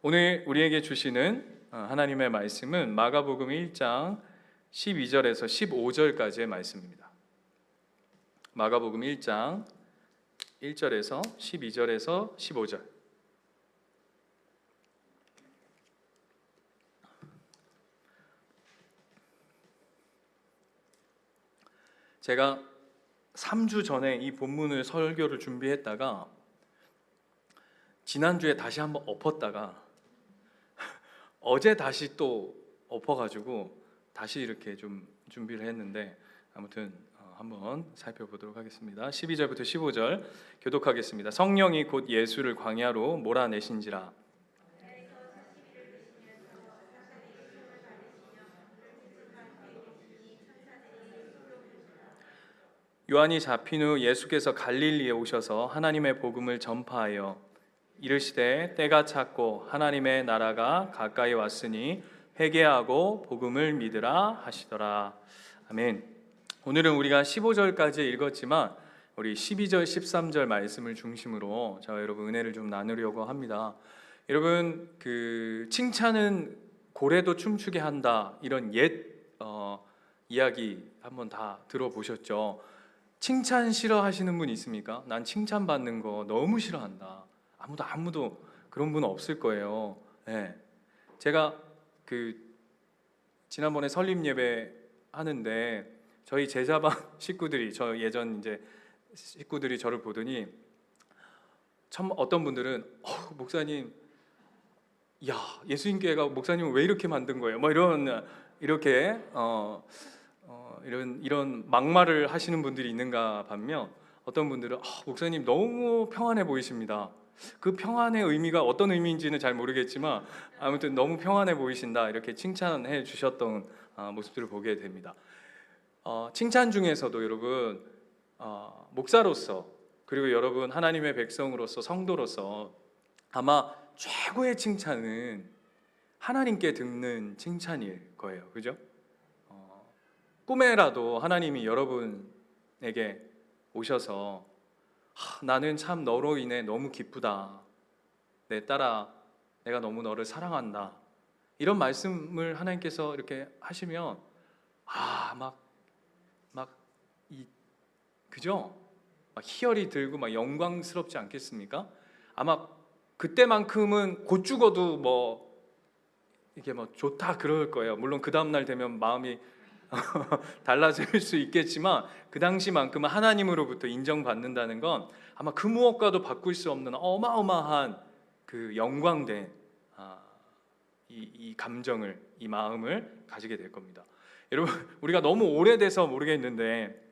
오늘 우리에게 주시는 하나님의 말씀은 마가복음 1장 12절에서 15절까지의 말씀입니다. 마가복음 1장 1절에서 12절에서 15절. 제가 3주 전에 이 본문을 설교를 준비했다가 지난주에 다시 한번 엎었다가 어제 다시 또 엎어가지고 다시 이렇게 좀 준비를 했는데 아무튼 한번 살펴보도록 하겠습니다. 12절부터 15절 교독하겠습니다. 성령이 곧 예수를 광야로 몰아내신지라. 요한이 잡힌 후 예수께서 갈릴리에 오셔서 하나님의 복음을 전파하여 이르시되 때가 찼고 하나님의 나라가 가까이 왔으니 회개하고 복음을 믿으라 하시더라. 아멘. 오늘은 우리가 15절까지 읽었지만 우리 12절 13절 말씀을 중심으로 저와 여러분 은혜를 좀 나누려고 합니다. 여러분 칭찬은 고래도 춤추게 한다 이런 옛 이야기 한번 다 들어보셨죠? 칭찬 싫어하시는 분 있습니까? 난 칭찬받는 거 너무 싫어한다. 아무도 그런 분 없을 거예요. 네. 제가 지난번에 설립 예배 하는데 저희 제자반 식구들이 예전 이제 식구들이 저를 보더니 참 어떤 분들은 목사님, 야 예수님교회가 목사님을 왜 이렇게 만든 거예요? 뭐 이렇게 이런 막말을 하시는 분들이 있는가 반면 어떤 분들은 목사님 너무 평안해 보이십니다. 그 평안의 의미가 어떤 의미인지는 잘 모르겠지만 아무튼 너무 평안해 보이신다 이렇게 칭찬해 주셨던 모습들을 보게 됩니다. 칭찬 중에서도 여러분 목사로서 그리고 여러분 하나님의 백성으로서 성도로서 아마 최고의 칭찬은 하나님께 듣는 칭찬일 거예요. 그죠? 꿈에라도 하나님이 여러분에게 오셔서 나는 참 너로 인해 너무 기쁘다. 내 딸아, 내가 너무 너를 사랑한다. 이런 말씀을 하나님께서 이렇게 하시면 그죠? 막 희열이 들고 막 영광스럽지 않겠습니까? 아마 그때만큼은 곧 죽어도 이게 좋다 그럴 거예요. 물론 그 다음 날 되면 마음이 달라질 수 있겠지만 그 당시만큼은 하나님으로부터 인정받는다는 건 아마 그 무엇과도 바꿀 수 없는 어마어마한 그 영광된 이 감정을, 이 마음을 가지게 될 겁니다. 여러분, 우리가 너무 오래돼서 모르겠는데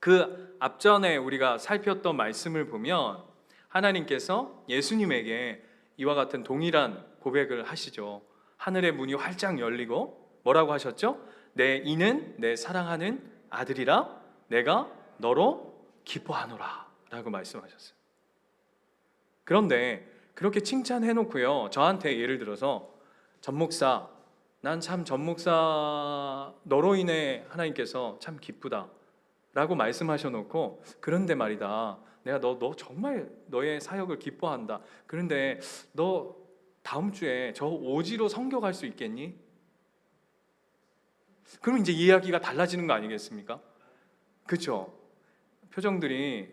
그 앞전에 우리가 살폈던 말씀을 보면 하나님께서 예수님에게 이와 같은 동일한 고백을 하시죠. 하늘의 문이 활짝 열리고 뭐라고 하셨죠? 이는 내 사랑하는 아들이라 내가 너로 기뻐하노라 라고 말씀하셨어요. 그런데 그렇게 칭찬해 놓고요, 저한테 예를 들어서 전 목사, 난 참 전 목사 너로 인해 하나님께서 참 기쁘다 라고 말씀하셔 놓고, 그런데 말이다, 내가 너 정말 너의 사역을 기뻐한다. 그런데 너 다음 주에 저 오지로 선교 갈 수 있겠니? 그럼 이제 이야기가 달라지는 거 아니겠습니까? 그렇죠? 표정들이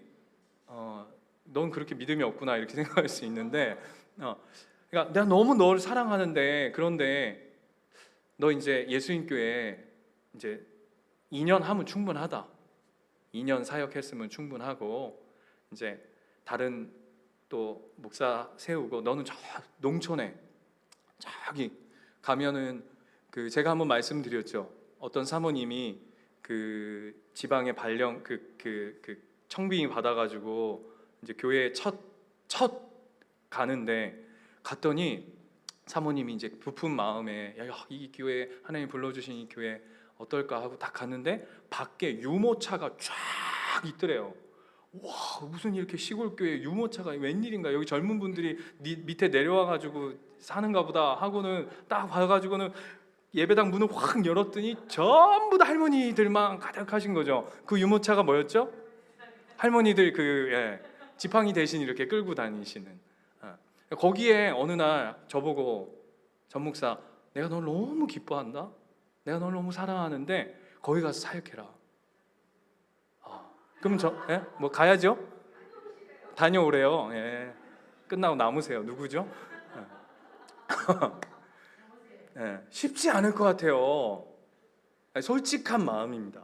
넌 그렇게 믿음이 없구나 이렇게 생각할 수 있는데 그러니까 내가 너무 너를 사랑하는데, 그런데 너 이제 예수님교회 이제 2년 하면 충분하다. 2년 사역했으면 충분하고 이제 다른 또 목사 세우고 너는 저 농촌에 저기 가면은 제가 한번 말씀드렸죠. 어떤 사모님이 그 지방의 발령 청빙이 받아가지고 이제 교회에 첫 가는데 갔더니 사모님이 이제 부푼 마음에 이 교회 하나님 불러주신 이 교회 어떨까 하고 딱 갔는데 밖에 유모차가 쫙 있더래요. 와, 무슨 이렇게 시골 교회 유모차가 웬일인가, 여기 젊은 분들이 밑에 내려와가지고 사는가 보다 하고는 딱 봐가지고는 예배당 문을 확 열었더니 전부 다 할머니들만 가득하신 거죠. 그 유모차가 뭐였죠? 할머니들 지팡이 대신 이렇게 끌고 다니시는. 거기에 어느 날 저보고 전 목사, 내가 널 너무 기뻐한다. 내가 널 너무 사랑하는데 거기 가서 사역해라. 그럼 뭐 가야죠? 다녀오래요. 예. 끝나고 남으세요. 누구죠? 예. 쉽지 않을 것 같아요. 솔직한 마음입니다.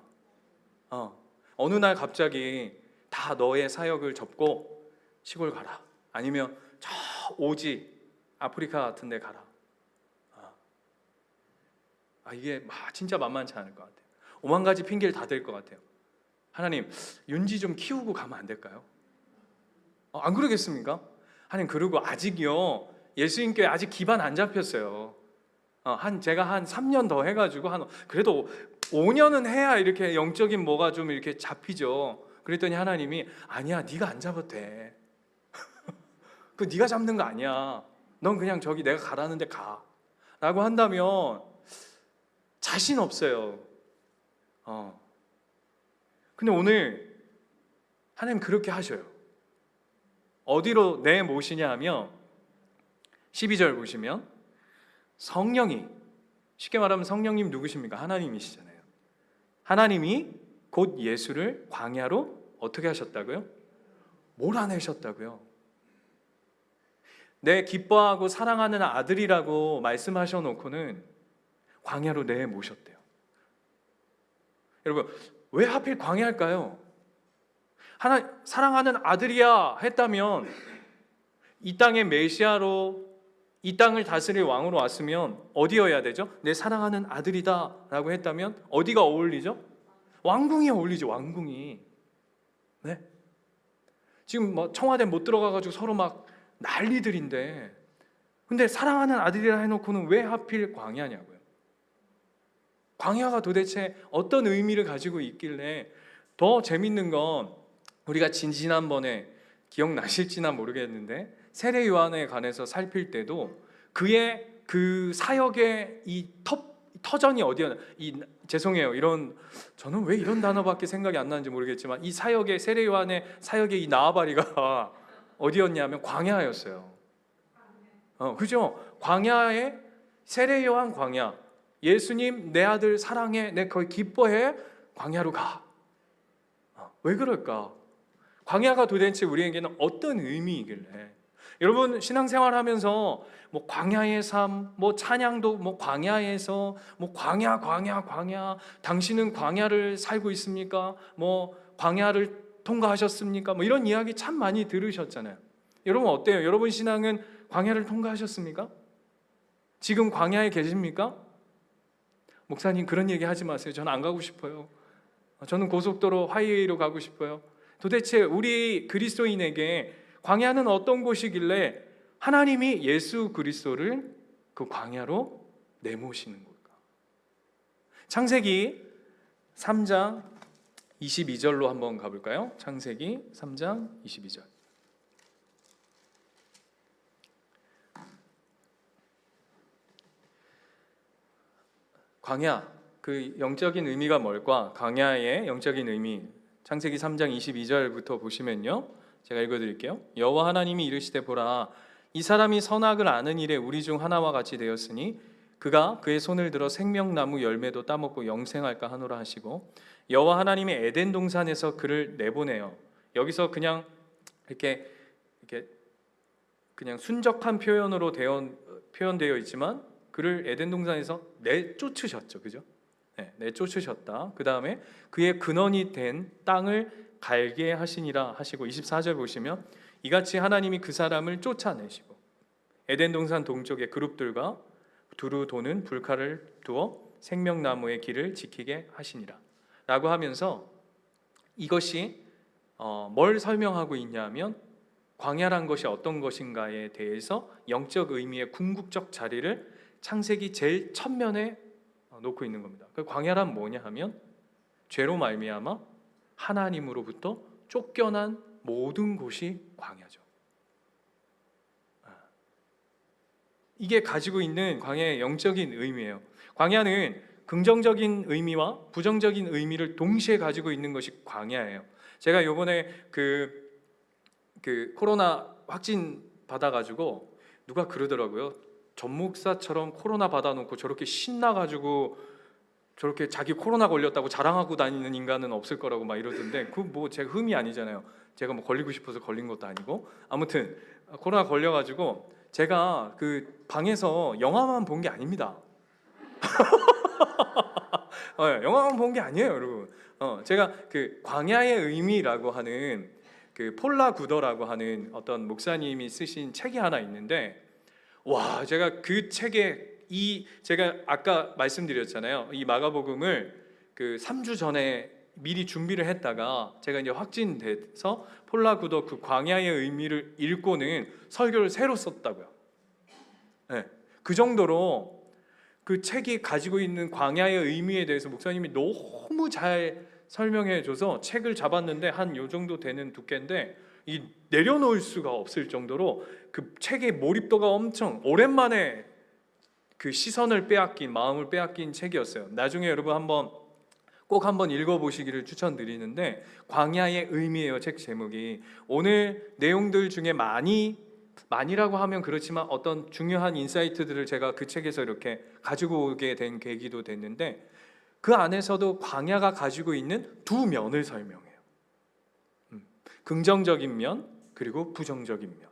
어느 날 갑자기 다 너의 사역을 접고 시골 가라. 아니면 저 오지 아프리카 같은 데 가라. 이게 진짜 만만치 않을 것 같아요. 오만 가지 핑계를 다 댈 것 같아요. 하나님, 윤지 좀 키우고 가면 안 될까요? 안 그러겠습니까? 하나님, 그리고 아직요 예수님께 아직 기반 안 잡혔어요. 제가 한 3년 더 해가지고 그래도 5년은 해야 이렇게 영적인 뭐가 좀 이렇게 잡히죠. 그랬더니 하나님이 아니야, 네가 안 잡아도 돼. 그 네가 잡는 거 아니야. 넌 그냥 저기 내가 가라는데 가. 라고 한다면 자신 없어요. 근데 오늘 하나님 그렇게 하셔요. 어디로 내모시냐 하면 12절 보시면 성령이, 쉽게 말하면 성령님 누구십니까? 하나님이시잖아요. 하나님이 곧 예수를 광야로 어떻게 하셨다고요? 몰아내셨다고요. 내 기뻐하고 사랑하는 아들이라고 말씀하셔 놓고는 광야로 내모셨대요. 여러분, 왜 하필 광야일까요? 사랑하는 아들이야 했다면 이 땅의 메시아로 이 땅을 다스릴 왕으로 왔으면 어디여야 되죠? 내 사랑하는 아들이다 라고 했다면 어디가 어울리죠? 왕궁이 어울리죠. 왕궁이. 네? 지금 뭐 청와대 못 들어가가지고 서로 막 난리들인데, 근데 사랑하는 아들이라 해놓고는 왜 하필 광야냐고요. 광야가 도대체 어떤 의미를 가지고 있길래. 더 재밌는 건 우리가 지난번에 기억나실지나 모르겠는데 세례 요한에 관해서 살필 때도 그의 그 사역의 이 터전이 어디였나, 죄송해요, 저는 왜 이런 단어밖에 생각이 안 나는지 모르겠지만 이 사역의, 세례 요한의 사역의 이 나아바리가 어디였냐면 광야였어요. 그죠? 광야에, 세례 요한 광야, 예수님 내 아들 사랑해, 내 거의 기뻐해, 광야로 가. 왜 그럴까? 광야가 도대체 우리에게는 어떤 의미이길래? 여러분, 신앙생활하면서 뭐 광야의 삶, 뭐 찬양도 뭐 광야에서 뭐 광야 당신은 광야를 살고 있습니까? 뭐 광야를 통과하셨습니까? 뭐 이런 이야기 참 많이 들으셨잖아요. 여러분 어때요? 여러분 신앙은 광야를 통과하셨습니까? 지금 광야에 계십니까? 목사님 그런 얘기 하지 마세요. 저는 안 가고 싶어요. 저는 고속도로 하이웨이로 가고 싶어요. 도대체 우리 그리스도인에게 광야는 어떤 곳이길래 하나님이 예수 그리스도를 그 광야로 내모시는 걸까? 창세기 3장 22절로 한번 가볼까요? 창세기 3장 22절. 광야, 그 영적인 의미가 뭘까? 광야의 영적인 의미, 창세기 3장 22절부터 보시면요, 제가 읽어드릴게요. 여호와 하나님이 이르시되 보라, 이 사람이 선악을 아는 일에 우리 중 하나와 같이 되었으니 그가 그의 손을 들어 생명나무 열매도 따먹고 영생할까 하노라 하시고, 여호와 하나님이 에덴 동산에서 그를 내보내요. 여기서 그냥 이렇게 그냥 순적한 표현으로 표현되어 있지만 그를 에덴 동산에서 내쫓으셨죠, 그죠? 네, 내쫓으셨다. 그 다음에 그의 근원이 된 땅을 갈게 하시니라 하시고, 24절 보시면 이같이 하나님이 그 사람을 쫓아내시고 에덴 동산 동쪽의 그룹들과 두루 도는 불칼을 두어 생명나무의 길을 지키게 하시니라 라고 하면서, 이것이 뭘 설명하고 있냐면 광야란 것이 어떤 것인가에 대해서 영적 의미의 궁극적 자리를 창세기 제일 첫면에 놓고 있는 겁니다. 그 광야란 뭐냐 하면 죄로 말미암아 하나님으로부터 쫓겨난 모든 곳이 광야죠. 이게 가지고 있는 광야의 영적인 의미예요. 광야는 긍정적인 의미와 부정적인 의미를 동시에 가지고 있는 것이 광야예요. 제가 요번에 그 코로나 확진 받아가지고 누가 그러더라고요. 전 목사처럼 코로나 받아놓고 저렇게 신나가지고 저렇게 자기 코로나 걸렸다고 자랑하고 다니는 인간은 없을 거라고 막 이러던데, 그 뭐 제 흠이 아니잖아요. 제가 뭐 걸리고 싶어서 걸린 것도 아니고. 아무튼 코로나 걸려가지고 제가 그 방에서 영화만 본 게 아닙니다. 영화만 본 게 아니에요, 여러분. 제가 그 광야의 의미라고 하는 그 폴라 구더라고 하는 어떤 목사님이 쓰신 책이 하나 있는데, 와, 제가 그 책에 제가 아까 말씀드렸잖아요. 이 마가복음을 그 3주 전에 미리 준비를 했다가 제가 이제 확진돼서 폴라 구더 그 광야의 의미를 읽고는 설교를 새로 썼다고요. 네, 그 정도로 그 책이 가지고 있는 광야의 의미에 대해서 목사님이 너무 잘 설명해줘서 책을 잡았는데 한 요 정도 되는 두께인데 이 내려놓을 수가 없을 정도로 그 책의 몰입도가 엄청, 오랜만에 그 시선을 빼앗긴, 마음을 빼앗긴 책이었어요. 나중에 여러분 꼭 한번 읽어보시기를 추천드리는데, 광야의 의미예요, 책 제목이. 오늘 내용들 중에 많이라고 하면 그렇지만 어떤 중요한 인사이트들을 제가 그 책에서 이렇게 가지고 오게 된 계기도 됐는데, 그 안에서도 광야가 가지고 있는 두 면을 설명해요. 긍정적인 면 그리고 부정적인 면.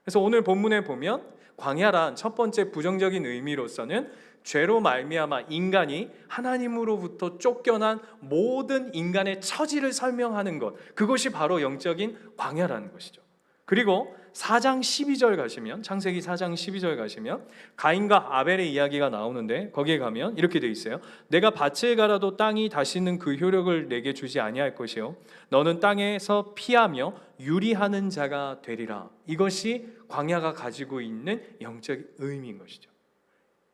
그래서 오늘 본문에 보면 광야란 첫 번째 부정적인 의미로서는 죄로 말미암아 인간이 하나님으로부터 쫓겨난 모든 인간의 처지를 설명하는 것, 그것이 바로 영적인 광야라는 것이죠. 그리고 4장 12절 가시면, 창세기 4장 12절 가시면 가인과 아벨의 이야기가 나오는데, 거기에 가면 이렇게 되어 있어요. 내가 밭을 갈아도 땅이 다시는 그 효력을 내게 주지 아니할 것이요 너는 땅에서 피하며 유리하는 자가 되리라. 이것이 광야가 가지고 있는 영적 의미인 것이죠.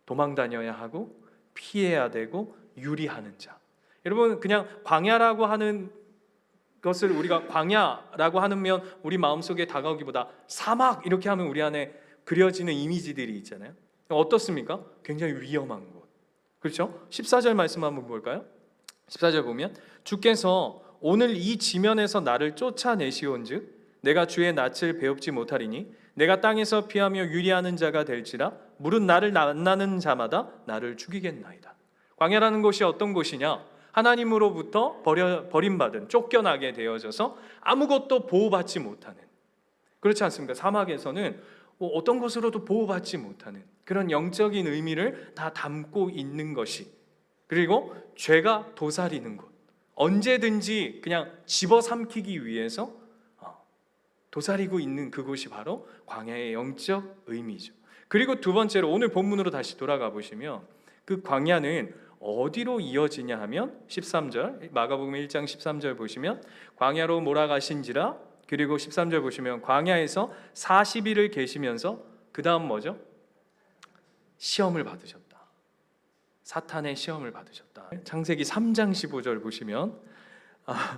도망 다녀야 하고 피해야 되고 유리하는 자. 여러분, 그냥 광야라고 하는 것을 우리가 광야라고 하면 우리 마음속에 다가오기보다 사막 이렇게 하면 우리 안에 그려지는 이미지들이 있잖아요. 어떻습니까? 굉장히 위험한 곳. 그렇죠? 14절 말씀 한번 볼까요? 14절 보면 주께서 오늘 이 지면에서 나를 쫓아내시온즉 내가 주의 낯을 배웁지 못하리니 내가 땅에서 피하며 유리하는 자가 될지라 물은 나를 만나는 자마다 나를 죽이겠나이다. 광야라는 곳이 어떤 곳이냐? 하나님으로부터 버림받은, 쫓겨나게 되어져서 아무것도 보호받지 못하는, 그렇지 않습니까? 사막에서는 어떤 것으로도 보호받지 못하는 그런 영적인 의미를 다 담고 있는 것이, 그리고 죄가 도사리는 곳, 언제든지 그냥 집어삼키기 위해서 도사리고 있는 그곳이 바로 광야의 영적 의미죠. 그리고 두 번째로 오늘 본문으로 다시 돌아가 보시면 그 광야는 어디로 이어지냐 하면 13절, 마가복음 1장 13절 보시면 광야로 몰아가신지라, 그리고 13절 보시면 광야에서 40일을 계시면서 그 다음 뭐죠? 시험을 받으셨다. 사탄의 시험을 받으셨다. 창세기 3장 15절 보시면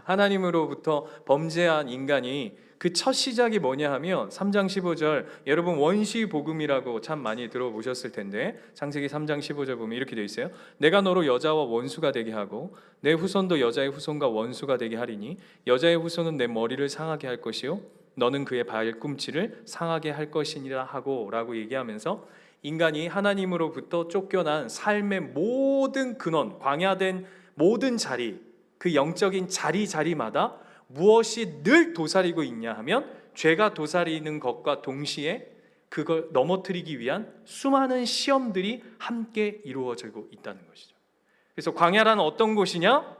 하나님으로부터 범죄한 인간이 그 첫 시작이 뭐냐 하면 3장 15절, 여러분 원시 복음이라고 참 많이 들어보셨을 텐데 창세기 3장 15절 보면 이렇게 되어 있어요. 내가 너로 여자와 원수가 되게 하고 내 후손도 여자의 후손과 원수가 되게 하리니 여자의 후손은 내 머리를 상하게 할 것이요 너는 그의 발꿈치를 상하게 할 것이니라 하고 라고 얘기하면서 인간이 하나님으로부터 쫓겨난 삶의 모든 근원, 광야된 모든 자리, 그 영적인 자리마다 무엇이 늘 도사리고 있냐 하면 죄가 도사리는 것과 동시에 그걸 넘어뜨리기 위한 수많은 시험들이 함께 이루어지고 있다는 것이죠. 그래서 광야란 어떤 곳이냐?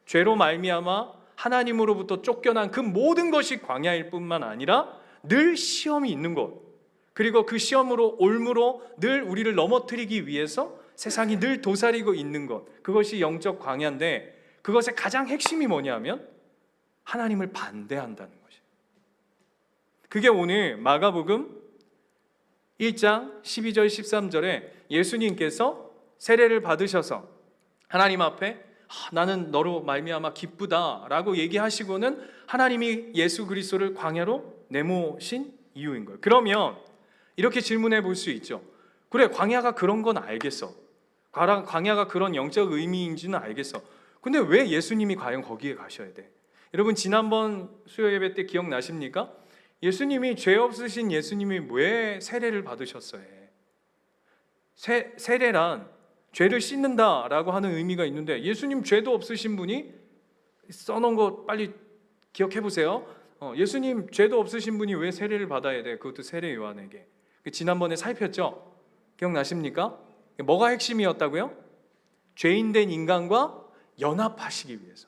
죄로 말미암아 하나님으로부터 쫓겨난 그 모든 것이 광야일 뿐만 아니라 늘 시험이 있는 곳, 그리고 그 시험으로 올무로 늘 우리를 넘어뜨리기 위해서 세상이 늘 도사리고 있는 것, 그것이 영적 광야인데 그것의 가장 핵심이 뭐냐면 하나님을 반대한다는 것이에요. 그게 오늘 마가복음 1장 12절 13절에 예수님께서 세례를 받으셔서 하나님 앞에 나는 너로 말미암아 기쁘다라고 얘기하시고는 하나님이 예수 그리스도를 광야로 내모신 이유인 거예요. 그러면 이렇게 질문해 볼 수 있죠. 그래, 광야가 그런 건 알겠어. 광야가 그런 영적 의미인지는 알겠어. 근데 왜 예수님이 과연 거기에 가셔야 돼? 여러분 지난번 수요 예배 때 기억나십니까? 예수님이 죄 없으신 예수님이 왜 세례를 받으셨어요? 세례란 죄를 씻는다라고 하는 의미가 있는데 예수님 죄도 없으신 분이 써놓은 거 빨리 기억해 보세요. 예수님 죄도 없으신 분이 왜 세례를 받아야 돼? 그것도 세례 요한에게. 지난번에 살폈죠? 기억나십니까? 뭐가 핵심이었다고요? 죄인된 인간과 연합하시기 위해서.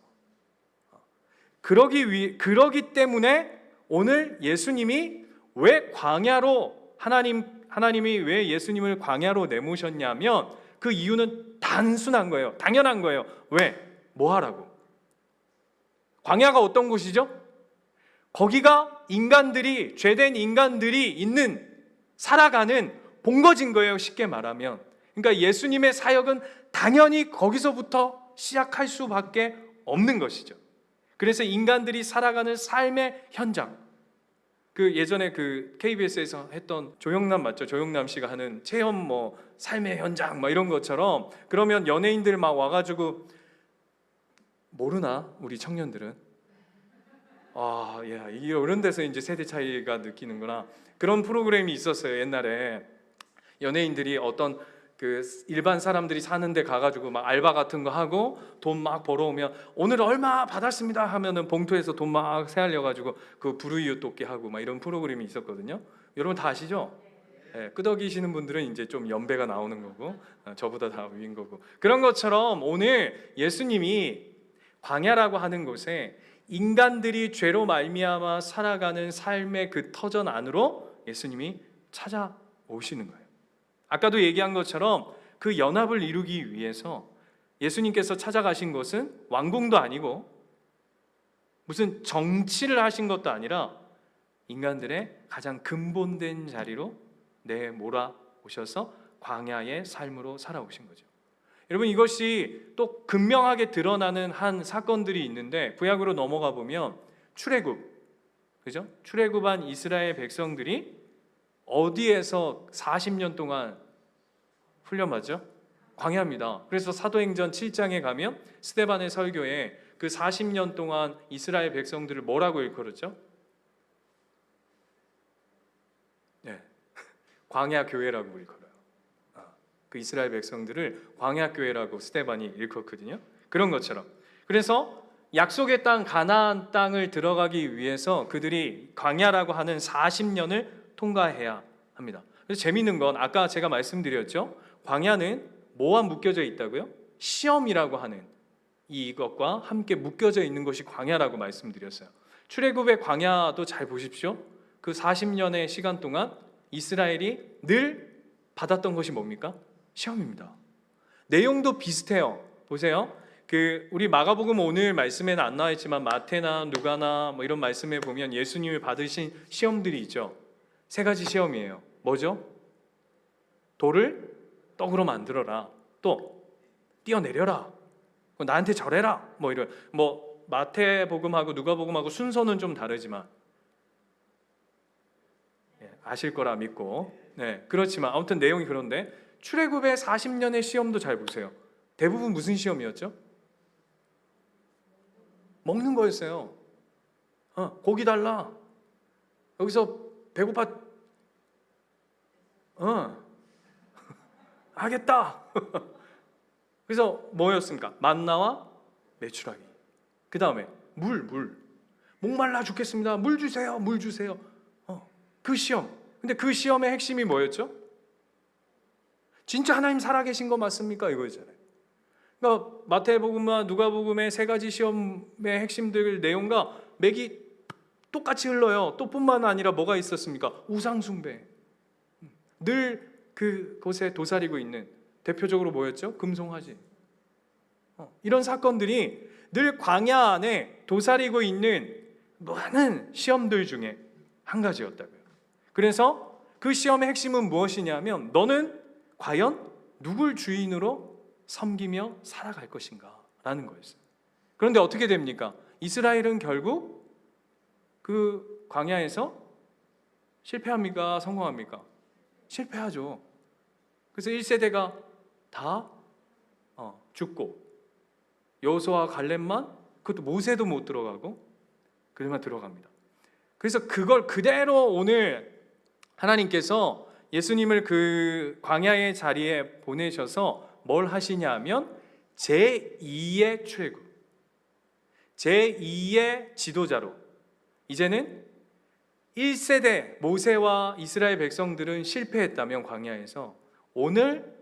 그러기 때문에 오늘 예수님이 왜 광야로 하나님이 왜 예수님을 광야로 내모셨냐면 그 이유는 단순한 거예요. 당연한 거예요. 왜? 뭐 하라고? 광야가 어떤 곳이죠? 거기가 인간들이 죄된 인간들이 있는 살아가는 본거지인 거예요. 쉽게 말하면. 그러니까 예수님의 사역은 당연히 거기서부터 시작할 수밖에 없는 것이죠. 그래서 인간들이 살아가는 삶의 현장. 예전에 KBS에서 했던 조영남 맞죠? 조영남 씨가 하는 체험 삶의 현장 이런 것처럼 그러면 연예인들 막 와가지고 모르나 우리 청년들은 이런 데서 이제 세대 차이가 느끼는구나. 그런 프로그램이 있었어요. 옛날에 연예인들이 어떤 일반 사람들이 사는데 가가지고 막 알바 같은 거 하고 돈 막 벌어오면 오늘 얼마 받았습니다 하면은 봉투에서 돈 막 세알려가지고 그 불우이웃 돕기 하고 막 이런 프로그램이 있었거든요. 여러분 다 아시죠? 네, 끄덕이시는 분들은 이제 좀 연배가 나오는 거고 저보다 다 위인 거고 그런 것처럼 오늘 예수님이 광야라고 하는 곳에 인간들이 죄로 말미암아 살아가는 삶의 그 터전 안으로 예수님이 찾아오시는 거예요. 아까도 얘기한 것처럼 그 연합을 이루기 위해서 예수님께서 찾아가신 것은 왕궁도 아니고 무슨 정치를 하신 것도 아니라 인간들의 가장 근본된 자리로 내몰아오셔서 광야의 삶으로 살아오신 거죠. 여러분 이것이 또 극명하게 드러나는 한 사건들이 있는데 구약으로 넘어가 보면 출애굽, 그죠? 출애굽한 이스라엘 백성들이 어디에서 40년 동안 훈련받죠? 광야입니다. 그래서 사도행전 7장에 가면 스데반의 설교에 그 40년 동안 이스라엘 백성들을 뭐라고 일컬었죠? 네, 광야 교회라고 일컬어요. 그 이스라엘 백성들을 광야 교회라고 스데반이 일컫거든요. 그런 것처럼. 그래서 약속의 땅 가나안 땅을 들어가기 위해서 그들이 광야라고 하는 40년을 통과해야 합니다. 그래서 재밌는 건 아까 제가 말씀드렸죠. 광야는 뭐와 묶여져 있다고요? 시험이라고 하는 이것과 함께 묶여져 있는 것이 광야라고 말씀드렸어요. 출애굽의 광야도 잘 보십시오. 그 40년의 시간 동안 이스라엘이 늘 받았던 것이 뭡니까? 시험입니다. 내용도 비슷해요. 보세요. 우리 마가복음 오늘 말씀에는 안 나와 있지만 마태나 누가나 이런 말씀에 보면 예수님이 받으신 시험들이 있죠. 3가지 시험이에요. 뭐죠? 돌을 떡으로 만들어라. 또 뛰어내려라. 나한테 절해라. 이런 마태복음하고 누가복음하고 순서는 좀 다르지만 아실 거라 믿고 그렇지만 아무튼 내용이 그런데 출애굽의 40년의 시험도 잘 보세요. 대부분 무슨 시험이었죠? 먹는 거였어요. 고기 달라. 여기서 배고파. 하겠다. 그래서 뭐였습니까? 만나와 메추라기. 그 다음에 물. 목말라 죽겠습니다. 물 주세요. 물 주세요. 그 시험. 근데 그 시험의 핵심이 뭐였죠? 진짜 하나님 살아계신 거 맞습니까? 이거잖아요. 그러니까 마태복음과 누가복음의 3가지 시험의 핵심들 내용과 맥이 똑같이 흘러요. 또 뿐만 아니라 뭐가 있었습니까? 우상숭배. 늘 그곳에 도사리고 있는 대표적으로 뭐였죠? 금송아지. 이런 사건들이 늘 광야 안에 도사리고 있는 많은 시험들 중에 한 가지였다고요. 그래서 그 시험의 핵심은 무엇이냐면 너는 과연 누굴 주인으로 섬기며 살아갈 것인가 라는 거였어요. 그런데 어떻게 됩니까? 이스라엘은 결국 그 광야에서 실패합니까? 성공합니까? 실패하죠. 그래서 1세대가 다 죽고 여호수아와 갈렙만 그것도 모세도 못 들어가고 그들만 들어갑니다. 그래서 그걸 그대로 오늘 하나님께서 예수님을 그 광야의 자리에 보내셔서 뭘 하시냐면 제2의 출애굽, 제2의 지도자로, 이제는 1세대 모세와 이스라엘 백성들은 실패했다면 광야에서, 오늘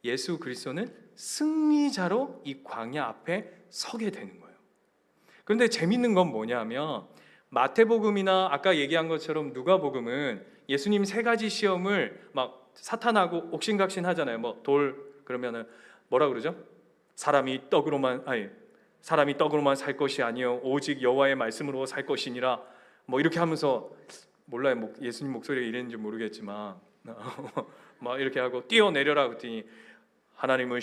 예수 그리스도는 승리자로 이 광야 앞에 서게 되는 거예요. 그런데 재밌는 건 뭐냐면 마태복음이나 아까 얘기한 것처럼 누가복음은 예수님 세 가지 시험을 막 사탄하고 옥신각신 하잖아요. 뭐 돌 그러면은 뭐라 그러죠? 사람이 떡으로만 살 것이 아니요 오직 여호와의 말씀으로 살 것이니라, 뭐 이렇게 하면서, 몰라요, 뭐 예수님 목소리가 이랬는지 모르겠지만 막 이렇게 하고 뛰어내려라 그랬더니 하나님은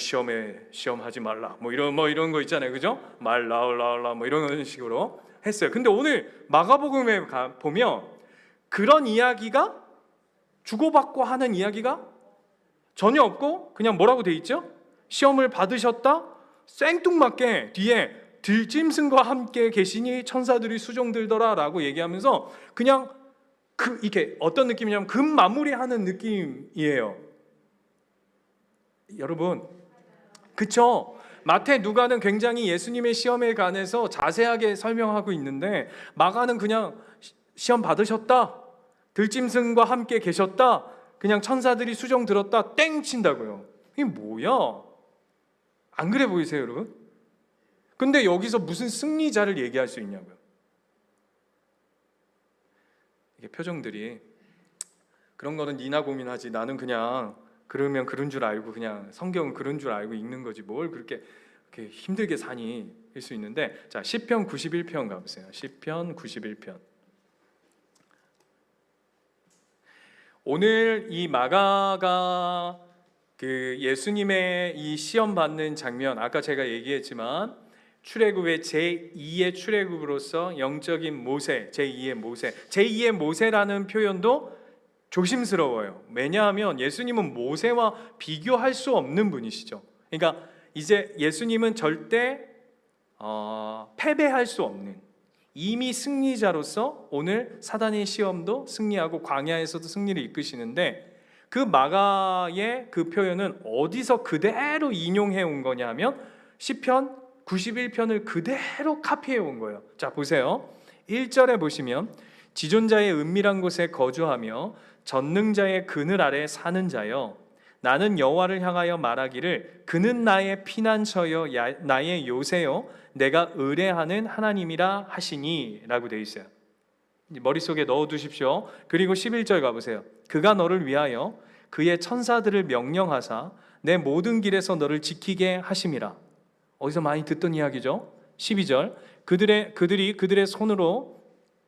시험하지 말라, 뭐 이런 거 있잖아요, 그죠? 말라올라올라 뭐 이런 식으로 했어요. 근데 오늘 마가복음에 보면 그런 이야기가 주고받고 하는 이야기가 전혀 없고 그냥 뭐라고 돼 있죠? 시험을 받으셨다, 생뚱맞게 뒤에 들짐승과 함께 계시니 천사들이 수종들더라 라고 얘기하면서 그냥 이게 어떤 느낌이냐면 금 마무리하는 느낌이에요. 여러분, 그쵸? 마태, 누가는 굉장히 예수님의 시험에 관해서 자세하게 설명하고 있는데 마가는 그냥 시험 받으셨다, 들짐승과 함께 계셨다, 그냥 천사들이 수종 들었다 땡 친다고요. 이게 뭐야? 안 그래 보이세요, 여러분? 근데 여기서 무슨 승리자를 얘기할 수 있냐고요. 이게 표정들이, 그런 거는 니나 고민하지, 나는 그냥 그러면 그런 줄 알고 그냥 성경은 그런 줄 알고 읽는 거지 뭘 그렇게 힘들게 사니 일 수 있는데, 자, 시편 91편 가보세요. 시편 91편. 오늘 이 마가가 그 예수님의 이 시험 받는 장면, 아까 제가 얘기했지만 출애굽의 제2의 출애굽으로서 영적인 모세, 제2의 모세라는 표현도 조심스러워요. 왜냐하면 예수님은 모세와 비교할 수 없는 분이시죠. 그러니까 이제 예수님은 절대 패배할 수 없는, 이미 승리자로서 오늘 사단의 시험도 승리하고 광야에서도 승리를 이끄시는데, 그 마가의 그 표현은 어디서 그대로 인용해 온 거냐 하면 시편 91편을 그대로 카피해 온 거예요. 자, 보세요. 1절에 보시면 지존자의 은밀한 곳에 거주하며 전능자의 그늘 아래 사는 자여, 나는 여호와를 향하여 말하기를 그는 나의 피난처여 나의 요새요 내가 의뢰하는 하나님이라 하시니 라고 되어 있어요. 머릿속에 넣어두십시오. 그리고 11절 가보세요. 그가 너를 위하여 그의 천사들을 명령하사 내 모든 길에서 너를 지키게 하심이라. 어디서 많이 듣던 이야기죠. 12절 그들이 그들의 손으로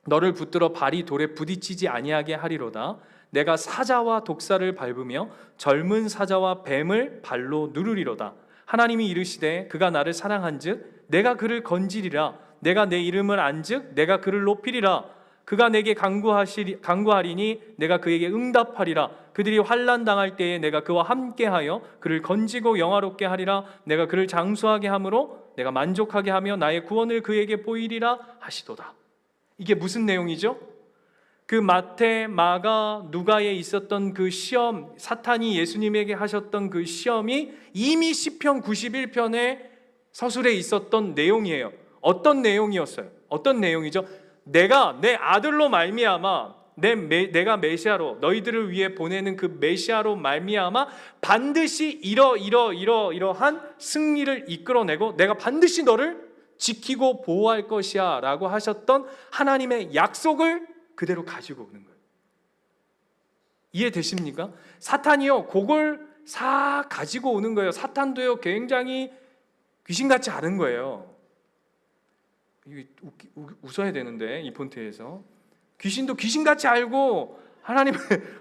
너를 붙들어 발이 돌에 부딪히지 아니하게 하리로다. 내가 사자와 독사를 밟으며 젊은 사자와 뱀을 발로 누르리로다. 하나님이 이르시되 그가 나를 사랑한즉 내가 그를 건지리라. 내가 내 이름을 안즉 내가 그를 높이리라. 그가 내게 간구하리니 내가 그에게 응답하리라. 그들이 환난 당할 때에 내가 그와 함께하여 그를 건지고 영화롭게 하리라. 내가 그를 장수하게 함으로 내가 만족하게 하며 나의 구원을 그에게 보이리라 하시도다. 이게 무슨 내용이죠? 그 마태, 마가, 누가에 있었던 그 시험, 사탄이 예수님에게 하셨던 그 시험이 이미 시편 91편의 서술에 있었던 내용이에요. 어떤 내용이었어요? 어떤 내용이죠? 내가 내 아들로 말미암아 내가 메시아로 너희들을 위해 보내는 그 메시아로 말미암아 반드시 이러한 승리를 이끌어내고 내가 반드시 너를 지키고 보호할 것이야 라고 하셨던 하나님의 약속을 그대로 가지고 오는 거예요. 이해되십니까? 사탄이요 그걸 다 가지고 오는 거예요. 사탄도요 굉장히 귀신같지 않은 거예요. 웃어야 되는데 이 폰트에서 귀신도 귀신같이 알고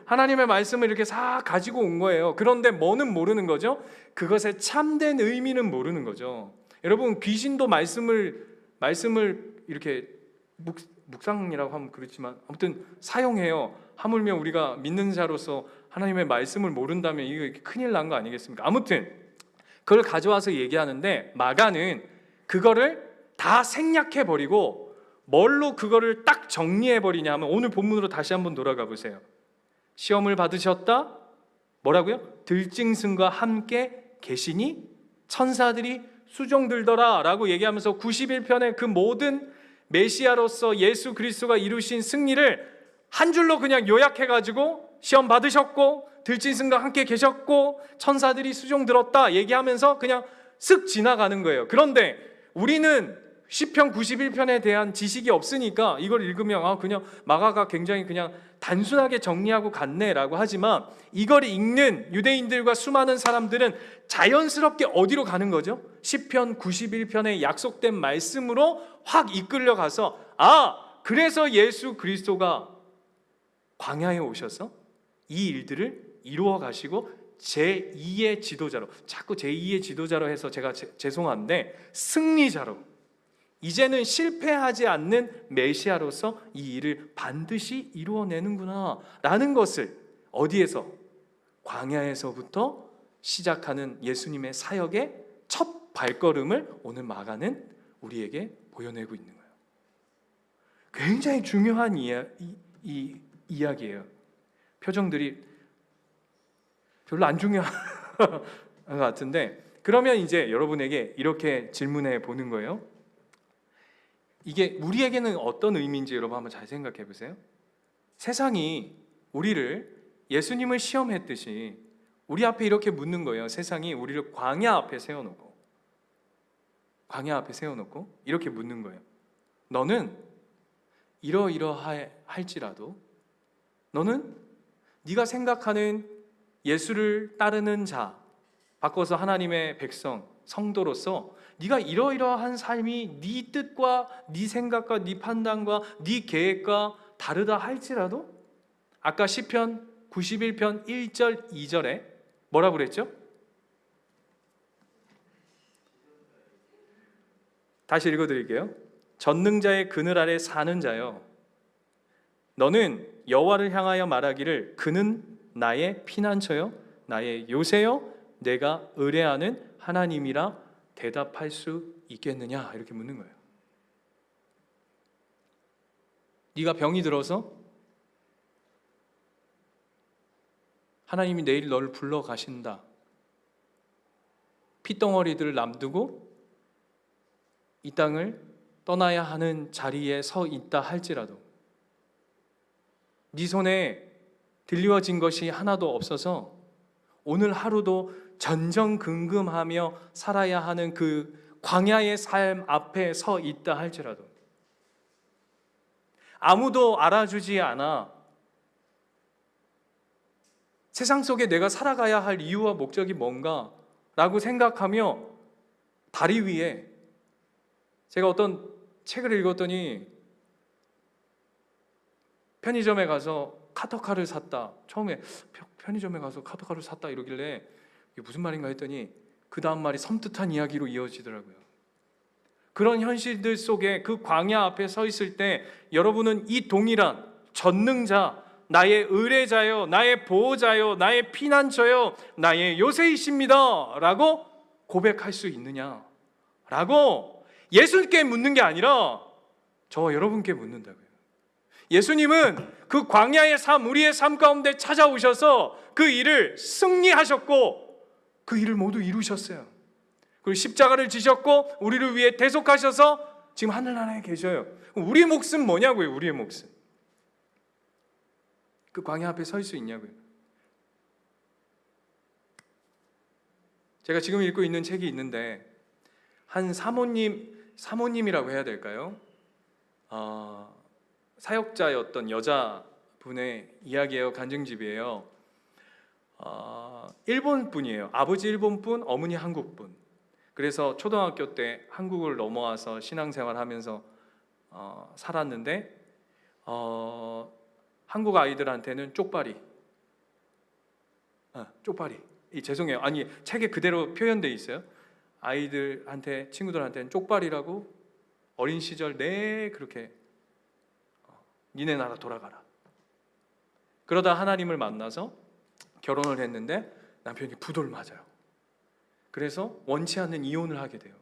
하나님의 말씀을 이렇게 싹 가지고 온 거예요. 그런데 뭐는 모르는 거죠? 그것의 참된 의미는 모르는 거죠. 여러분, 귀신도 말씀을 이렇게 묵상이라고 하면 그렇지만 아무튼 사용해요. 하물며 우리가 믿는 자로서 하나님의 말씀을 모른다면 이거 큰일 난 거 아니겠습니까? 아무튼 그걸 가져와서 얘기하는데 마가는 그거를 다 생략해버리고 뭘로 그거를 딱 정리해 버리냐 하면 오늘 본문으로 다시 한번 돌아가 보세요. 시험을 받으셨다. 뭐라고요? 들짐승과 함께 계시니 천사들이 수종들더라 라고 얘기하면서 91편의 그 모든 메시아로서 예수 그리스도가 이루신 승리를 한 줄로 그냥 요약해가지고 시험 받으셨고 들짐승과 함께 계셨고 천사들이 수종들었다 얘기하면서 그냥 쓱 지나가는 거예요. 그런데 우리는 시편 91편에 대한 지식이 없으니까 이걸 읽으면 그냥 마가가 굉장히 그냥 단순하게 정리하고 갔네라고 하지만 이걸 읽는 유대인들과 수많은 사람들은 자연스럽게 어디로 가는 거죠? 시편 91편의 약속된 말씀으로 확 이끌려 가서 그래서 예수 그리스도가 광야에 오셔서 이 일들을 이루어 가시고 제2의 지도자로, 자꾸 제2의 지도자로 해서 제가 죄송한데 승리자로, 이제는 실패하지 않는 메시아로서 이 일을 반드시 이루어내는구나 라는 것을 어디에서? 광야에서부터 시작하는 예수님의 사역의 첫 발걸음을 오늘 마가는 우리에게 보여내고 있는 거예요. 굉장히 중요한 이야기예요. 표정들이 별로 안 중요한 것 같은데, 그러면 이제 여러분에게 이렇게 질문해 보는 거예요. 이게 우리에게는 어떤 의미인지 여러분 한번 잘 생각해 보세요. 세상이 우리를 예수님을 시험했듯이 우리 앞에 이렇게 묻는 거예요. 세상이 우리를 광야 앞에 세워놓고 이렇게 묻는 거예요. 너는 이러이러할지라도 너는 네가 생각하는 예수를 따르는 자, 바꿔서 하나님의 백성, 성도로서 네가 이러이러한 삶이 네 뜻과 네 생각과 네 판단과 네 계획과 다르다 할지라도 아까 시편 91편 1절 2절에 뭐라고 그랬죠? 다시 읽어드릴게요. 전능자의 그늘 아래 사는 자여, 너는 여호와를 향하여 말하기를 그는 나의 피난처요 나의 요새요 내가 의뢰하는 하나님이라 대답할 수 있겠느냐, 이렇게 묻는 거예요. 네가 병이 들어서 하나님이 내일 너를 불러 가신다, 핏덩어리들을 남두고 이 땅을 떠나야 하는 자리에 서 있다 할지라도 네 손에 들려진 것이 하나도 없어서 오늘 하루도 전전긍긍하며 살아야 하는 그 광야의 삶 앞에 서 있다 할지라도, 아무도 알아주지 않아 세상 속에 내가 살아가야 할 이유와 목적이 뭔가 라고 생각하며 다리 위에, 제가 어떤 책을 읽었더니 편의점에 가서 카터카를 샀다, 처음에 편의점에 가서 카터카를 샀다 이러길래 이게 무슨 말인가 했더니 그 다음 말이 섬뜩한 이야기로 이어지더라고요. 그런 현실들 속에 그 광야 앞에 서 있을 때 여러분은 이 동일한 전능자, 나의 의뢰자요 나의 보호자요 나의 피난처요 나의 요새이십니다 라고 고백할 수 있느냐 라고 예수님께 묻는 게 아니라 저와 여러분께 묻는다고요. 예수님은 그 광야의 삶, 우리의 삶 가운데 찾아오셔서 그 일을 승리하셨고 그 일을 모두 이루셨어요. 그리고 십자가를 지셨고 우리를 위해 대속하셔서 지금 하늘나라에 계셔요. 우리의 몫은 뭐냐고요? 우리의 몫은 그 광야 앞에 설 수 있냐고요. 제가 지금 읽고 있는 책이 있는데 한 사모님이라고 해야 될까요? 사역자였던 여자분의 이야기예요. 간증집이에요. 일본 분이에요. 아버지 일본 분, 어머니 한국 분. 그래서 초등학교 때 한국을 넘어와서 신앙생활하면서 살았는데 한국 아이들한테는 쪽발이. 죄송해요. 아니 책에 그대로 표현되어 있어요. 아이들한테, 친구들한테는 쪽발이라고 어린 시절 그렇게 니네 나라 돌아가라. 그러다 하나님을 만나서 결혼을 했는데 남편이 부도를 맞아요. 그래서 원치 않는 이혼을 하게 돼요.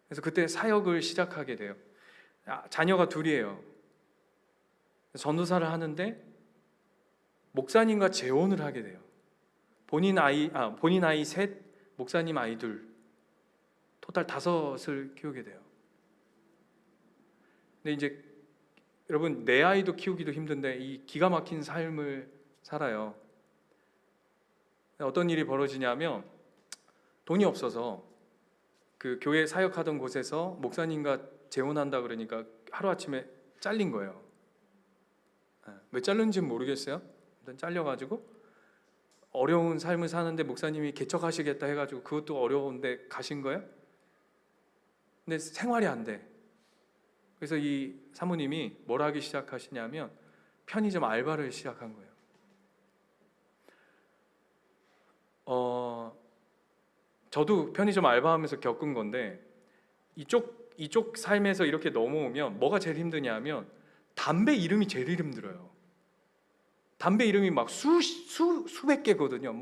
그래서 그때 사역을 시작하게 돼요. 자녀가 둘이에요. 전도사를 하는데 목사님과 재혼을 하게 돼요. 본인 아이 셋, 목사님 아이 둘, 토탈 5을 키우게 돼요. 근데 이제 여러분, 내 아이도 키우기도 힘든데 이 기가 막힌 삶을 살아요. 어떤 일이 벌어지냐면, 돈이 없어서 그 교회 사역하던 곳에서 목사님과 재혼한다 그러니까 하루아침에 잘린 거예요. 왜 잘른지는 모르겠어요. 일단 잘려가지고 어려운 삶을 사는데 목사님이 개척하시겠다 해가지고 그것도 어려운데 가신 거예요. 근데 생활이 안 돼. 그래서 이 사모님이 뭘 하기 시작하시냐면 편의점 알바를 시작한 거예요. 저도 편의점 알바하면서 겪은 건데, 이쪽 삶에서 이렇게 넘어오면 뭐가 제일 힘드냐면 담배 이름이 제일 힘들어요. 담배 이름이 막 수백 개거든요.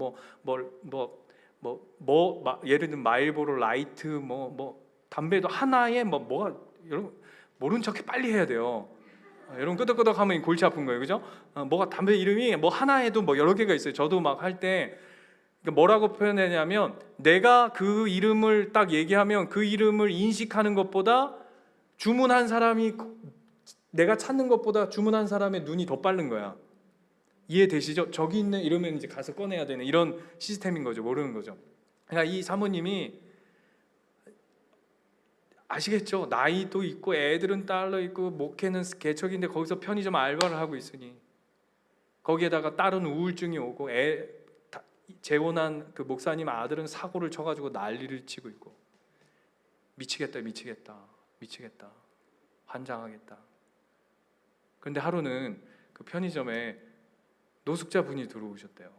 예를 들면 마일보로 라이트, 담배도 하나에 뭐가, 여러분 모른 척 빨리 해야 돼요. 여러분 끄덕끄덕 하면 골치 아픈 거예요, 그죠? 뭐가 담배 이름이 하나에도 여러 개가 있어요. 저도 막 할 때 뭐라고 표현하냐면, 내가 그 이름을 딱 얘기하면 그 이름을 인식하는 것보다 주문한 사람이, 내가 찾는 것보다 주문한 사람의 눈이 더 빠른 거야. 이해되시죠? 저기 있네 이러면 이제 가서 꺼내야 되는 이런 시스템인 거죠. 모르는 거죠. 그러니까 이 사모님이, 아시겠죠? 나이도 있고 애들은 딸로 있고 목회는 개척인데 거기서 편의점 알바를 하고 있으니, 거기에다가 딸은 우울증이 오고 재혼한 그 목사님 아들은 사고를 쳐가지고 난리를 치고 있고, 미치겠다 환장하겠다. 그런데 하루는 그 편의점에 노숙자분이 들어오셨대요.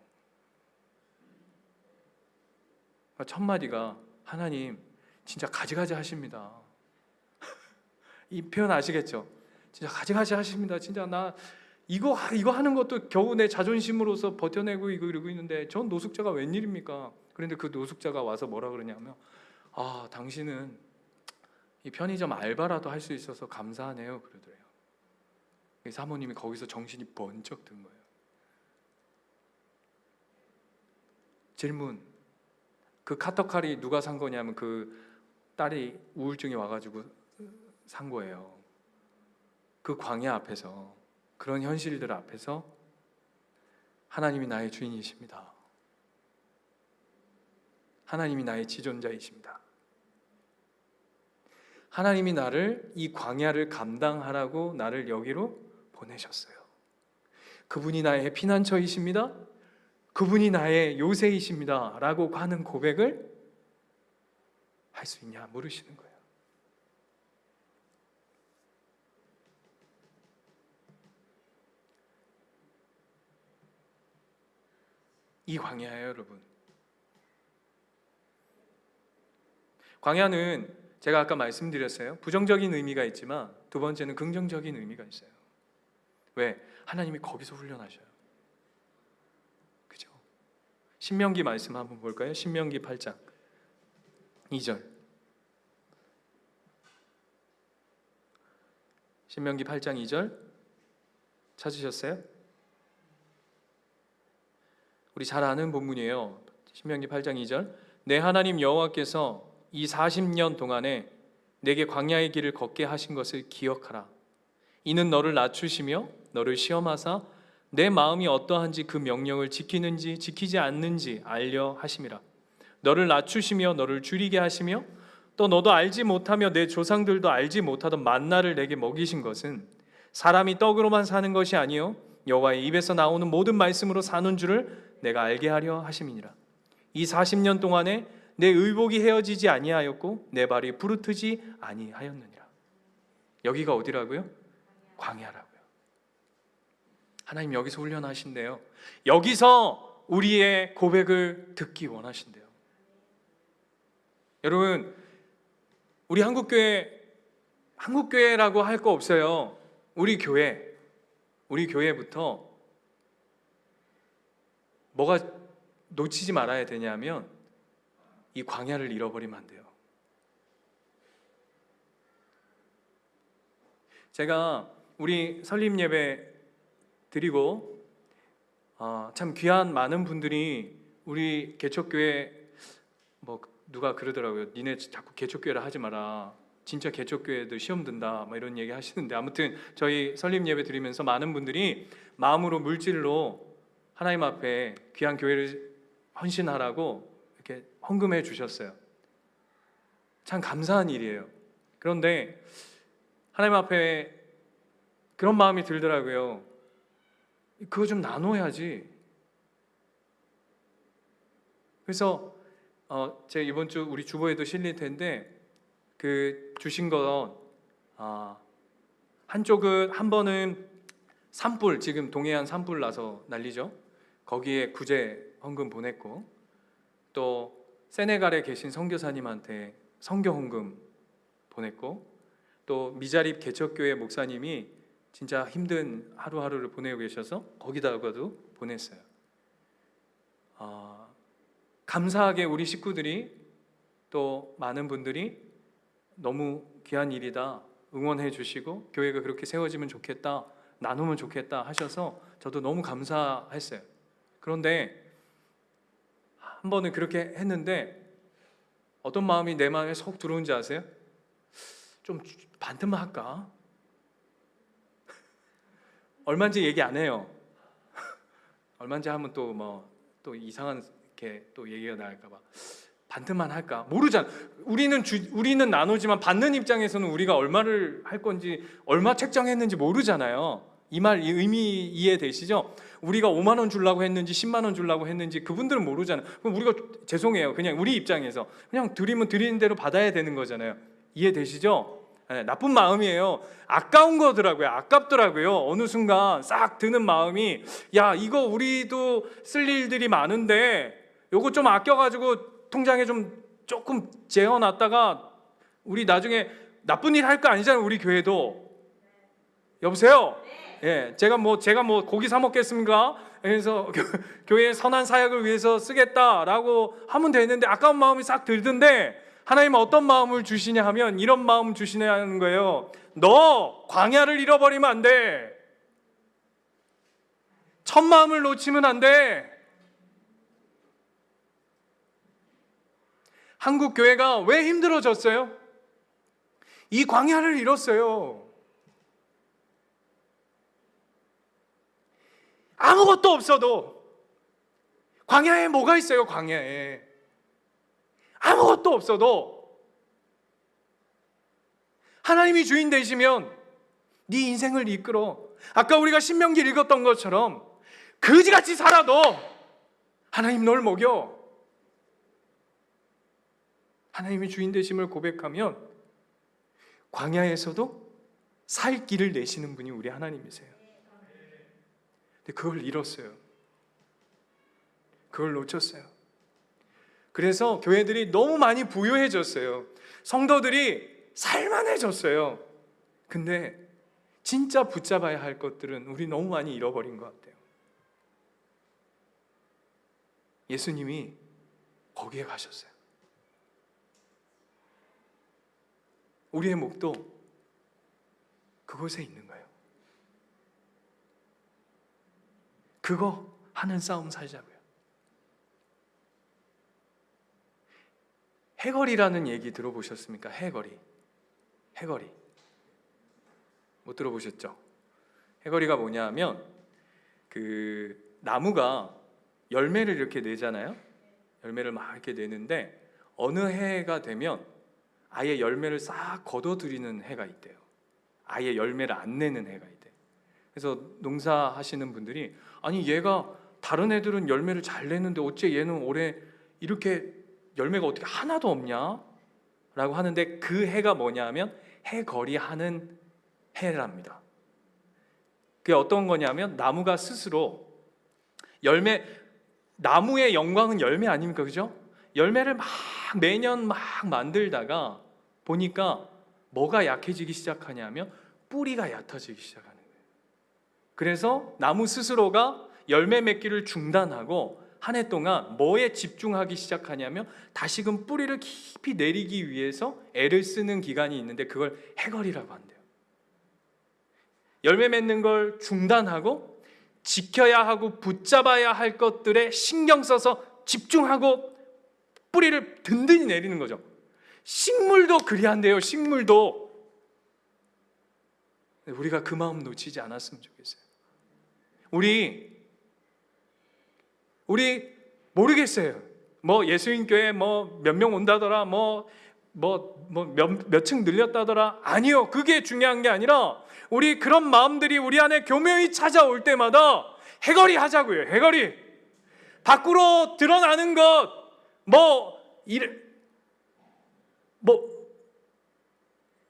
첫 마디가, 하나님 진짜 가지가지 하십니다. 이 표현 아시겠죠? 진짜 가지가지 하십니다. 진짜 나 이거 하는 것도 겨우 내 자존심으로서 버텨내고 이러고 있는데 전 노숙자가 웬일입니까? 그런데 그 노숙자가 와서 뭐라 그러냐면, 당신은 이 편의점 알바라도 할 수 있어서 감사하네요 그러더래요. 사모님이 거기서 정신이 번쩍 든 거예요. 질문, 그 카터칼이 누가 산 거냐면 그 딸이 우울증이 와가지고 산 거예요. 그 광야 앞에서, 그런 현실들 앞에서 하나님이 나의 주인이십니다. 하나님이 나의 지존자이십니다. 하나님이 나를, 이 광야를 감당하라고 나를 여기로 보내셨어요. 그분이 나의 피난처이십니다. 그분이 나의 요새이십니다 라고 하는 고백을 할 수 있냐 물으시는 거예요. 이 광야예요, 여러분. 광야는 제가 아까 말씀드렸어요. 부정적인 의미가 있지만 두 번째는 긍정적인 의미가 있어요. 왜? 하나님이 거기서 훈련하셔요. 그죠? 신명기 말씀 한번 볼까요? 신명기 8장 2절. 신명기 8장 2절 찾으셨어요? 우리 잘 아는 본문이에요. 신명기 8장 2절. 내 하나님 여호와께서 이 40년 동안에 내게 광야의 길을 걷게 하신 것을 기억하라. 이는 너를 낮추시며 너를 시험하사 내 마음이 어떠한지 그 명령을 지키는지 지키지 않는지 알려 하심이라. 너를 낮추시며 너를 줄이게 하시며 또 너도 알지 못하며 내 조상들도 알지 못하던 만나를 내게 먹이신 것은 사람이 떡으로만 사는 것이 아니요 여호와의 입에서 나오는 모든 말씀으로 사는 줄을 내가 알게 하려 하심이니라. 이 40년 동안에 내 의복이 헤어지지 아니하였고 내 발이 부르트지 아니하였느니라. 여기가 어디라고요? 광야라고요. 하나님 여기서 훈련하신대요. 여기서 우리의 고백을 듣기 원하신대요. 여러분, 우리 한국교회라고 할 거 없어요. 우리 교회부터 뭐가 놓치지 말아야 되냐면 이 광야를 잃어버리면 안 돼요. 제가 우리 설립 예배 드리고 참 귀한 많은 분들이 우리 개척교회 뭐 누가 그러더라고요. 니네 자꾸 개척교회를 하지 마라. 진짜 개척교회도 시험 든다. 뭐 이런 얘기 하시는데, 아무튼 저희 설립 예배 드리면서 많은 분들이 마음으로 물질로 하나님 앞에 귀한 교회를 헌신하라고 이렇게 헌금해 주셨어요. 참 감사한 일이에요. 그런데 하나님 앞에 그런 마음이 들더라고요. 그거 좀 나눠야지. 그래서 제가 이번 주 우리 주보에도 실릴 텐데 그 주신 거 한쪽은 한 번은 산불, 지금 동해안 산불 나서 난리죠. 거기에 구제 헌금 보냈고, 또 세네갈에 계신 선교사님한테 선교 헌금 보냈고, 또 미자립 개척교회 목사님이 진짜 힘든 하루하루를 보내고 계셔서 거기다가도 보냈어요. 감사하게 우리 식구들이, 또 많은 분들이 너무 귀한 일이다, 응원해 주시고 교회가 그렇게 세워지면 좋겠다, 나누면 좋겠다 하셔서 저도 너무 감사했어요. 그런데 한 번은 그렇게 했는데 어떤 마음이 내 마음에 속 들어온지 아세요? 좀 반틈만 할까? 얼마인지 얘기 안 해요. 얼마인지 하면 또 이상한 게 또 얘기가 나갈까 봐 반틈만 할까? 모르잖아. 우리는 나누지만 받는 입장에서는 우리가 얼마를 할 건지, 얼마 책정했는지 모르잖아요. 이 의미 이해되시죠? 우리가 5만 원 주려고 했는지 10만 원 주려고 했는지 그분들은 모르잖아요. 그럼 우리가 죄송해요. 그냥 우리 입장에서 그냥 드리면 드리는 대로 받아야 되는 거잖아요. 이해되시죠? 네, 나쁜 마음이에요. 아까운 거더라고요. 아깝더라고요. 어느 순간 싹 드는 마음이, 야, 이거 우리도 쓸 일들이 많은데 요거 좀 아껴가지고 통장에 좀 조금 재워놨다가 우리 나중에 나쁜 일 할 거 아니잖아요. 우리 교회도. 여보세요? 예, 제가 뭐 고기 사 먹겠습니까? 그래서 교회의 선한 사역을 위해서 쓰겠다라고 하면 되는데 아까운 마음이 싹 들던데, 하나님은 어떤 마음을 주시냐 하면 이런 마음 주시냐는 거예요. 너 광야를 잃어버리면 안 돼. 첫 마음을 놓치면 안 돼. 한국 교회가 왜 힘들어졌어요? 이 광야를 잃었어요. 아무것도 없어도, 광야에 뭐가 있어요? 광야에 아무것도 없어도 하나님이 주인 되시면 네 인생을 이끌어. 아까 우리가 신명기 읽었던 것처럼 그지같이 살아도 하나님 널 먹여. 하나님이 주인 되심을 고백하면 광야에서도 살 길을 내시는 분이 우리 하나님이세요. 근데 그걸 잃었어요. 그걸 놓쳤어요. 그래서 교회들이 너무 많이 부유해졌어요. 성도들이 살만해졌어요. 근데 진짜 붙잡아야 할 것들은 우리 너무 많이 잃어버린 것 같아요. 예수님이 거기에 가셨어요. 우리의 목도 그곳에 있는 거예요. 그거 하는 싸움 살자고요. 해거리라는 얘기 들어보셨습니까? 해거리. 못 들어보셨죠? 해거리가 뭐냐면 그 나무가 열매를 이렇게 내잖아요. 열매를 막 이렇게 내는데 어느 해가 되면 아예 열매를 싹 거둬들이는 해가 있대요. 아예 열매를 안 내는 해가 있대요. 그래서 농사하시는 분들이, 아니 얘가 다른 애들은 열매를 잘 내는데 어째 얘는 올해 이렇게 열매가 어떻게 하나도 없냐? 라고 하는데 그 해가 뭐냐면 해거리 하는 해랍니다. 그게 어떤 거냐면 나무가 스스로 나무의 영광은 열매 아닙니까? 그죠? 열매를 막 매년 막 만들다가 보니까 뭐가 약해지기 시작하냐면 뿌리가 얕아지기 시작하는 거예요. 그래서 나무 스스로가 열매 맺기를 중단하고 한 해 동안 뭐에 집중하기 시작하냐면 다시금 뿌리를 깊이 내리기 위해서 애를 쓰는 기간이 있는데 그걸 해거리라고 한대요. 열매 맺는 걸 중단하고 지켜야 하고 붙잡아야 할 것들에 신경 써서 집중하고 뿌리를 든든히 내리는 거죠. 식물도 그리한데요. 식물도 우리가 그 마음 놓치지 않았으면 좋겠어요. 우리 모르겠어요. 뭐 예수님교회 뭐 몇 명 온다더라, 몇 층 늘렸다더라. 아니요, 그게 중요한 게 아니라 우리 그런 마음들이 우리 안에 교묘히 찾아올 때마다 해거리 하자고요. 해거리. 밖으로 드러나는 것,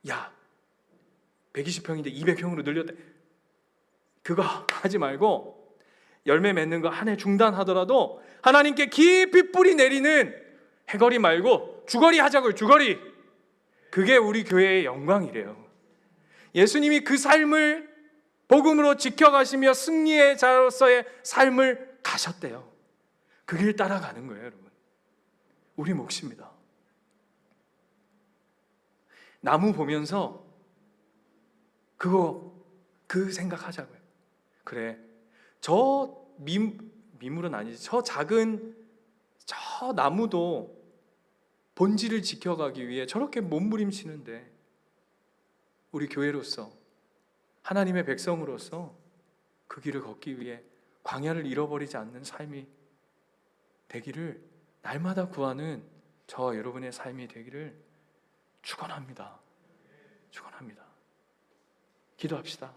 야, 120평인데 200평으로 늘렸다. 그거 하지 말고 열매 맺는 거 한 해 중단하더라도 하나님께 깊이 뿌리 내리는 해거리 말고 주거리 하자고요. 주거리. 그게 우리 교회의 영광이래요. 예수님이 그 삶을 복음으로 지켜가시며 승리의 자로서의 삶을 가셨대요. 그 길 따라가는 거예요, 여러분. 우리 몫입니다. 나무 보면서 그 생각하자고요. 그래, 저 미물은 아니지, 저 작은 저 나무도 본질을 지켜가기 위해 저렇게 몸부림치는데 우리 교회로서 하나님의 백성으로서 그 길을 걷기 위해 광야를 잃어버리지 않는 삶이 되기를 날마다 구하는 저와 여러분의 삶이 되기를 축원합니다. 축원합니다. 기도합시다.